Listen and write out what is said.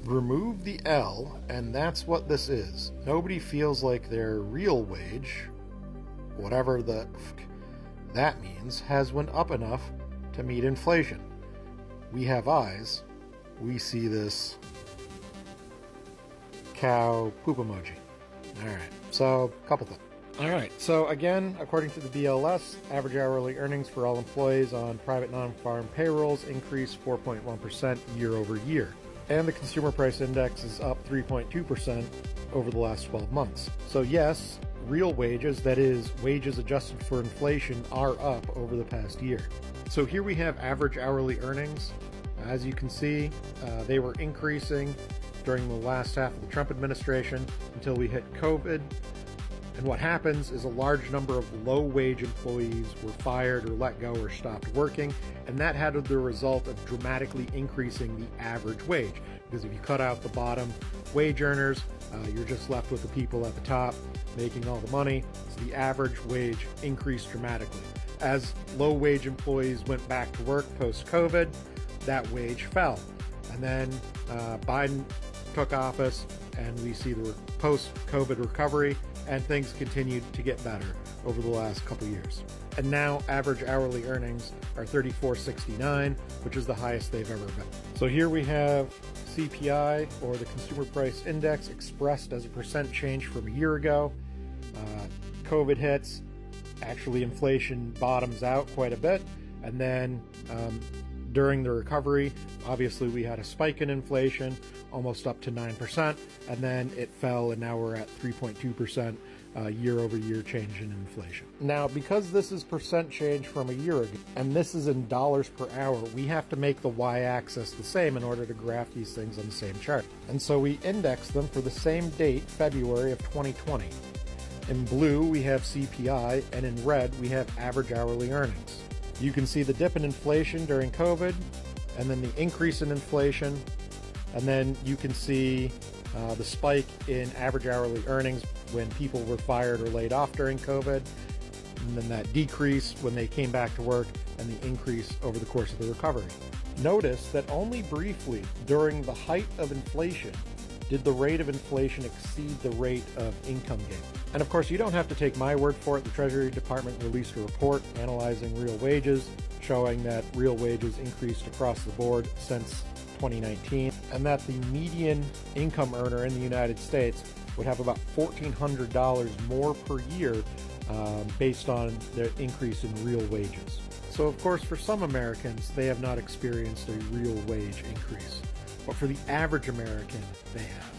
Remove the L, and that's what this is. Nobody feels like their real wage, whatever the that means, has went up enough to meet inflation. We have eyes. We see this cow poop emoji. Alright, so a couple things. Alright, so again, according to the BLS, average hourly earnings for all employees on private non-farm payrolls increased 4.1% year over year. And the consumer price index is up 3.2% over the last 12 months. So yes, real wages, that is, wages adjusted for inflation, are up over the past year. So here we have average hourly earnings. As you can see, they were increasing during the last half of the Trump administration until we hit COVID. And what happens is a large number of low-wage employees were fired or let go or stopped working, and that had the result of dramatically increasing the average wage. Because if you cut out the bottom wage earners, you're just left with the people at the top making all the money, so the average wage increased dramatically. As low-wage employees went back to work post-COVID, that wage fell. And then Biden took office, and we see the post-COVID recovery, and things continued to get better over the last couple years. And now average hourly earnings are $34.69, which is the highest they've ever been. So here we have CPI, or the Consumer Price Index, expressed as a percent change from a year ago. COVID hits, actually inflation bottoms out quite a bit, and then during the recovery, obviously we had a spike in inflation, almost up to 9%, and then it fell, and now we're at 3.2% year-over-year change in inflation. Now, because this is percent change from a year ago, and this is in dollars per hour, we have to make the y-axis the same in order to graph these things on the same chart. And so we index them for the same date, February of 2020. In blue, we have CPI, and in red, we have average hourly earnings. You can see the dip in inflation during COVID, and then the increase in inflation, and then you can see the spike in average hourly earnings when people were fired or laid off during COVID, and then that decrease when they came back to work, and the increase over the course of the recovery. Notice that only briefly during the height of inflation did the rate of inflation exceed the rate of income gain. And of course, you don't have to take my word for it. The Treasury Department released a report analyzing real wages, showing that real wages increased across the board since 2019, and that the median income earner in the United States would have about $1,400 more per year based on the increase in real wages. So of course, for some Americans, they have not experienced a real wage increase. But for the average American, they have.